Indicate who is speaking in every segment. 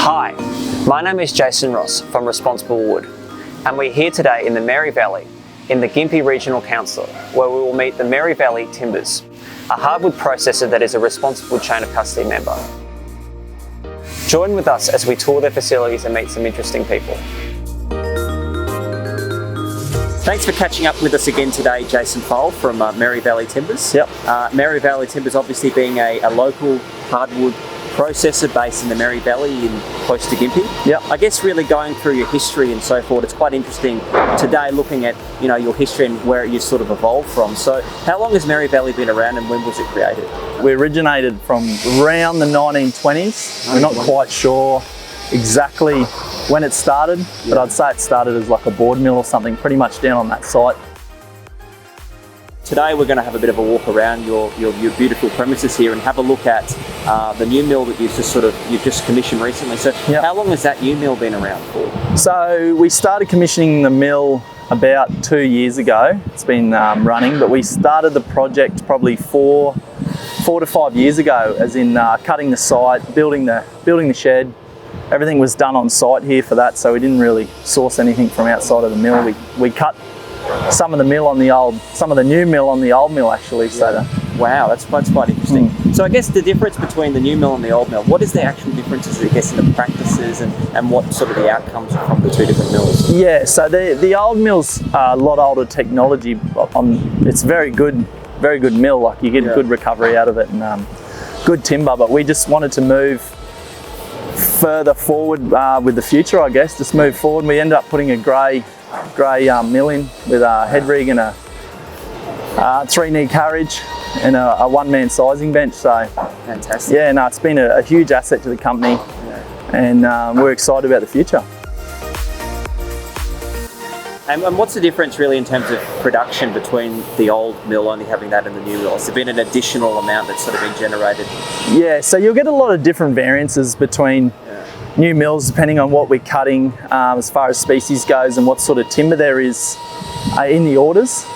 Speaker 1: Hi, my name is Jason Ross from Responsible Wood, and we're here today in the Mary Valley in the Gympie Regional Council, where we will meet the Mary Valley Timbers, a hardwood processor that is a Responsible Chain of Custody member. Join with us as we tour their facilities and meet some interesting people. Thanks for catching up with us again today, Jason Fole from Mary Valley Timbers.
Speaker 2: Yep.
Speaker 1: Mary Valley Timbers obviously being a local hardwood processor based in the Mary Valley in close to Gympie.
Speaker 2: Yep.
Speaker 1: I guess really going through your history and so forth, it's quite interesting today looking at your history and where you sort of evolved from. So how long has Mary Valley been around and when was it created?
Speaker 2: We originated from around the 1920s. We're not quite sure exactly when it started, but I'd say it started as like a board mill or something, pretty much down on that site.
Speaker 1: Today we're going to have a bit of a walk around your beautiful premises here and have a look at the new mill that you've just commissioned recently. So How long has that new mill been around for?
Speaker 2: So we started commissioning the mill about 2 years ago. It's been running, but we started the project probably four to 5 years ago, as in cutting the site, building the shed. Everything was done on site here for that, so we didn't really source anything from outside of the mill. We cut some of the new mill on the old mill actually. So
Speaker 1: wow, that's quite interesting. So I guess the difference between the new mill and the old mill, what is the actual differences, I guess, in the practices and what sort of the outcomes from the two different mills?
Speaker 2: Yeah, so the old mill's a lot older technology. It's very good mill. Like you get good recovery out of it and good timber. But we just wanted to move further forward with the future, I guess. Just move forward. We ended up putting a grey mill in with a head rig and a 3-knee carriage and a one-man sizing bench. So
Speaker 1: fantastic.
Speaker 2: Yeah, no, it's been a huge asset to the company, and we're excited about the future.
Speaker 1: And what's the difference really in terms of production between the old mill only having that and the new mill? Has there been an additional amount that's sort of been generated?
Speaker 2: Yeah, so you'll get a lot of different variances between new mills depending on what we're cutting as far as species goes and what sort of timber there is in the orders.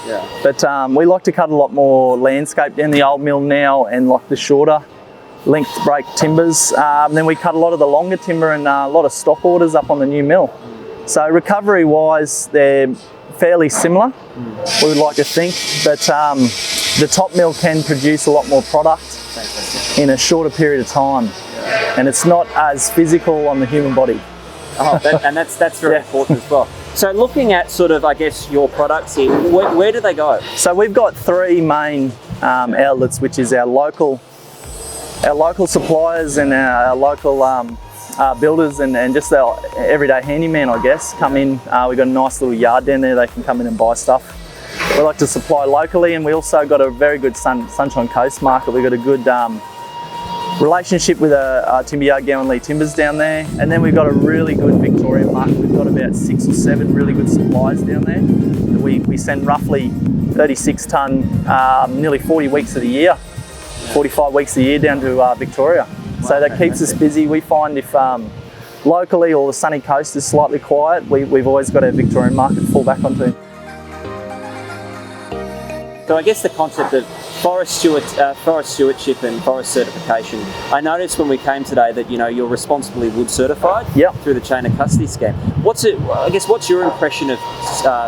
Speaker 2: But we like to cut a lot more landscape in the old mill now and like the shorter length break timbers. Then we cut a lot of the longer timber and a lot of stock orders up on the new mill. So recovery wise, they're fairly similar, we would like to think, but the top mill can produce a lot more product in a shorter period of time, and it's not as physical on the human body.
Speaker 1: And that's very important as well. So looking at sort of, I guess, your products here, where do they go? So
Speaker 2: we've got three main outlets, which is our local suppliers and our local builders and just our everyday handyman, I guess, come in. We've got a nice little yard down there, they can come in and buy stuff. We like to supply locally, and we also got a very good Sunshine Coast market. We've got a good relationship with a timber yard, Gowanlee Timbers down there, and then we've got a really good Victorian market. We've got about 6 or 7 really good suppliers down there. We send roughly 36 tonne, nearly 40 weeks of the year, 45 weeks a year down to Victoria. So that keeps us busy. We find if locally or the sunny coast is slightly quiet, we've always got our Victorian market to fall back onto.
Speaker 1: So I guess the concept of forest stewardship and forest certification. I noticed when we came today that you're Responsibly Wood certified through the Chain of Custody scheme. What's your impression of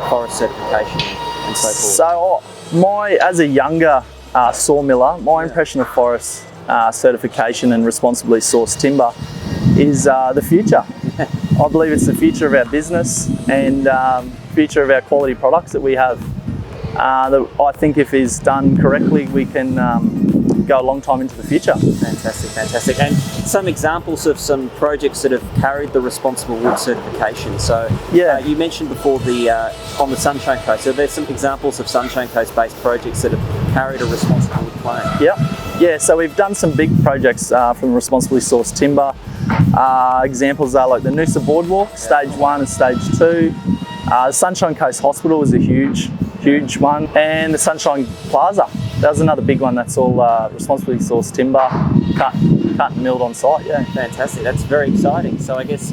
Speaker 1: forest certification and so forth?
Speaker 2: So as a younger sawmiller, my impression of forest certification and responsibly sourced timber is the future. I believe it's the future of our business and future of our quality products that we have. That I think if is done correctly, we can go a long time into the future.
Speaker 1: Fantastic. And some examples of some projects that have carried the Responsible Wood certification. So you mentioned before on the Sunshine Coast. So there's some examples of Sunshine Coast based projects that have carried a Responsible Wood claim.
Speaker 2: Yeah, so we've done some big projects from responsibly sourced timber. Examples are like the Noosa Boardwalk, stage 1 and stage 2. The Sunshine Coast Hospital was a huge one, and the Sunshine Plaza. That was another big one. That's all responsibly sourced timber, cut and milled on site. Yeah,
Speaker 1: fantastic. That's very exciting. So I guess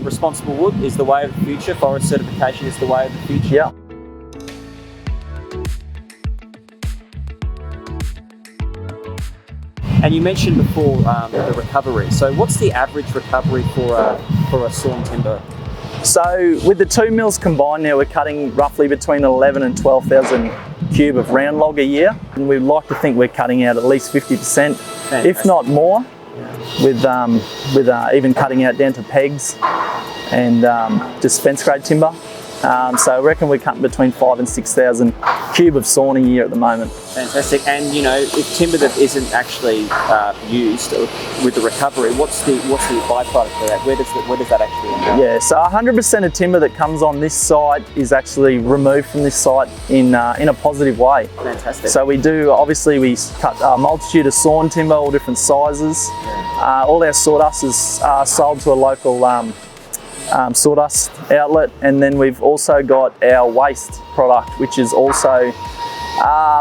Speaker 1: Responsible Wood is the way of the future. Forest certification is the way of the future.
Speaker 2: Yeah.
Speaker 1: And you mentioned before the recovery. So what's the average recovery for a sawn timber?
Speaker 2: So with the 2 mills combined now, we're cutting roughly between 11 and 12,000 cube of round log a year. And we'd like to think we're cutting out at least 50%, if not more, with even cutting out down to pegs and just fence grade timber. So I reckon we're cutting between 5,000 and 6,000 cube of sawn a year at the moment.
Speaker 1: Fantastic. And you know, if timber that isn't actually used with the recovery, what's the byproduct for that? Where does that actually end up?
Speaker 2: Yeah, so 100% of timber that comes on this site is actually removed from this site in a positive way.
Speaker 1: Fantastic.
Speaker 2: So we cut a multitude of sawn timber, all different sizes. All our sawdust is sold to a local sawdust outlet, and then we've also got our waste product, which is also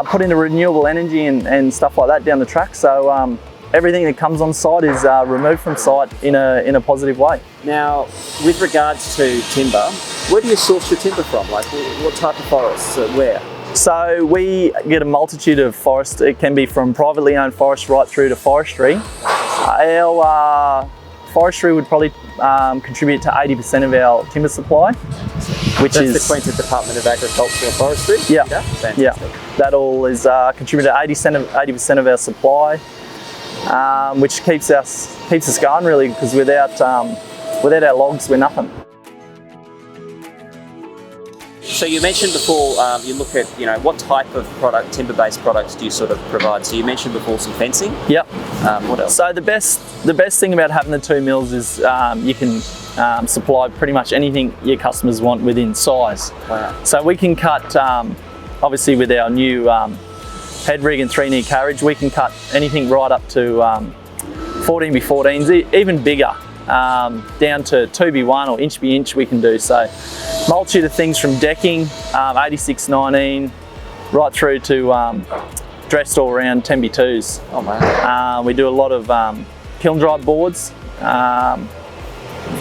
Speaker 2: put into renewable energy and stuff like that down the track. So everything that comes on site is removed from site in a positive way.
Speaker 1: Now, with regards to timber, where do you source your timber from? Like, what type of forests? Where?
Speaker 2: So we get a multitude of forests. It can be from privately owned forests right through to forestry. Our forestry would probably contribute to 80% of our timber supply, which
Speaker 1: That's
Speaker 2: is
Speaker 1: the Queensland Department of Agriculture and Forestry.
Speaker 2: Yeah,
Speaker 1: Fantastic.
Speaker 2: yeah. That all is contributed to 80% of our supply, which keeps us going really, because without our logs, we're nothing.
Speaker 1: So you mentioned before, you look at, you know, what type of timber-based products do you sort of provide? So you mentioned before some fencing.
Speaker 2: Yep.
Speaker 1: What else?
Speaker 2: So the best thing about having the 2 mills is you can supply pretty much anything your customers want within size.
Speaker 1: Wow.
Speaker 2: So we can cut, obviously with our new head rig and 3-knee carriage, we can cut anything right up to 14x14s, even bigger, down to 2x1 or inch by inch we can do. So multitude of things from decking, 86/19, right through to dressed all around 10x2s.
Speaker 1: Oh man.
Speaker 2: We do a lot of kiln dried boards, a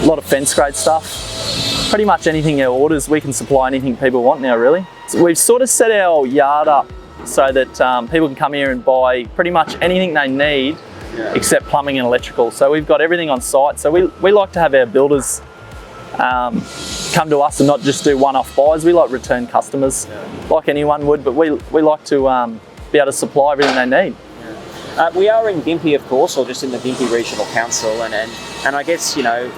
Speaker 2: lot of fence grade stuff. Pretty much anything our orders, we can supply anything people want now really. So we've sort of set our yard up so that people can come here and buy pretty much anything they need, except plumbing and electrical. So we've got everything on site. So we like to have our builders come to us and not just do one-off buys. We like return customers, like anyone would, but we like to be able to supply everything they need.
Speaker 1: We are in Gympie, of course, or just in the Gympie Regional Council, and I guess, you know,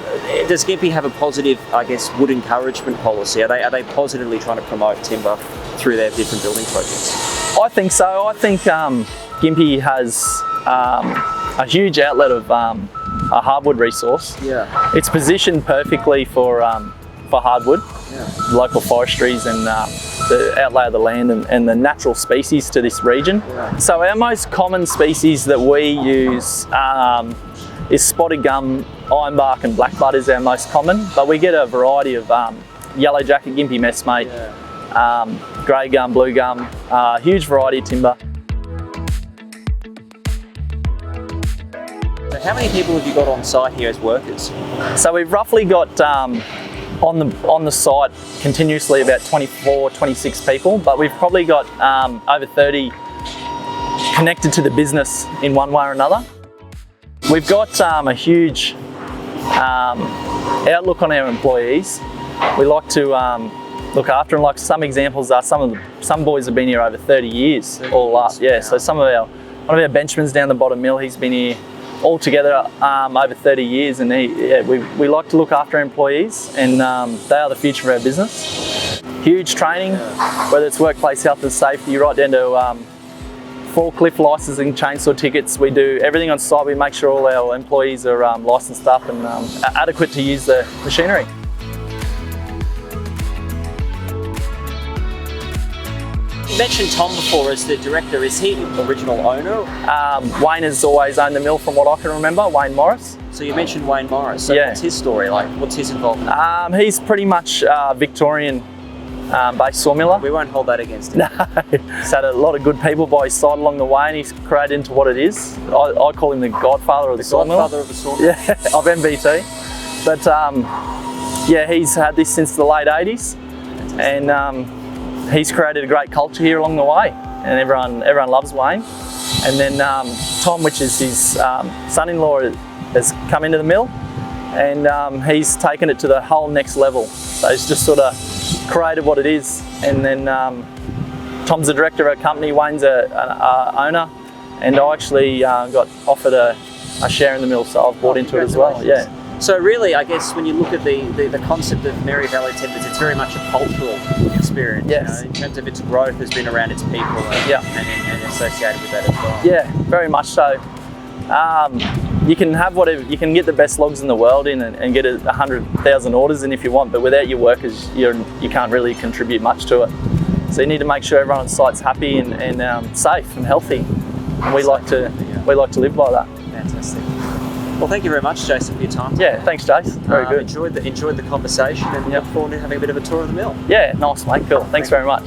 Speaker 1: does Gympie have a positive, I guess, wood encouragement policy? Are they positively trying to promote timber through their different building projects?
Speaker 2: I think so. I think Gympie has a huge outlet of a hardwood resource.
Speaker 1: Yeah.
Speaker 2: It's positioned perfectly for hardwood, local forestries and the outlay of the land and the natural species to this region.
Speaker 1: Yeah.
Speaker 2: So our most common species that we use is spotted gum, ironbark and blackbud is our most common, but we get a variety of yellow jacket, Gympie messmate, grey gum, blue gum, huge variety of timber.
Speaker 1: So how many people have you got on site here as workers?
Speaker 2: So we've roughly got on the site continuously about 24, 26 people, but we've probably got over 30 connected to the business in one way or another. We've got a huge outlook on our employees. We like to look after them. Like some examples are some boys have been here over 30 years all up. Yeah, so one of our benchmen's down the bottom mill, he's been here altogether over 30 years, and we like to look after our employees, and they are the future of our business. Huge training, whether it's workplace health and safety, right down to forklift licensing, chainsaw tickets. We do everything on site. We make sure all our employees are licensed up and adequate to use the machinery.
Speaker 1: You mentioned Tom before as the director. Is he the original owner?
Speaker 2: Wayne has always owned the mill from what I can remember, Wayne Morris.
Speaker 1: So you mentioned Wayne Morris. So
Speaker 2: Yeah.
Speaker 1: what's his story like? What's his involvement?
Speaker 2: He's pretty much Victorian based sawmiller.
Speaker 1: We won't hold that against him.
Speaker 2: No, he's had a lot of good people by his side along the way, and he's created into what it is. I call him the godfather of the sawmill.
Speaker 1: Godfather of the sawmill.
Speaker 2: Yeah, of MBT. But yeah, he's had this since the late 80s, and he's created a great culture here along the way, and everyone loves Wayne. And then Tom, which is his son-in-law, has come into the mill, and he's taken it to the whole next level. So he's just sort of created what it is. And then Tom's the director of a company, Wayne's a owner, and I actually got offered a share in the mill, so I've bought into it as well. Yeah.
Speaker 1: So really, I guess when you look at the concept of Mary Valley Timbers, it's very much a cultural experience.
Speaker 2: Yes.
Speaker 1: In terms of its growth, has been around its people and associated with that as well.
Speaker 2: Yeah, very much so. You can have whatever, you can get the best logs in the world in and get 100,000 orders in if you want, but without your workers, you can't really contribute much to it. So you need to make sure everyone on site's happy and safe and healthy. And we like to live by that.
Speaker 1: Fantastic. Well, thank you very much, Jason, for your time.
Speaker 2: Yeah, thanks, Jace. Very good.
Speaker 1: Enjoyed the conversation, and look forward to having a bit of a tour of the mill.
Speaker 2: Yeah, nice, mate. Cool. Thanks very much.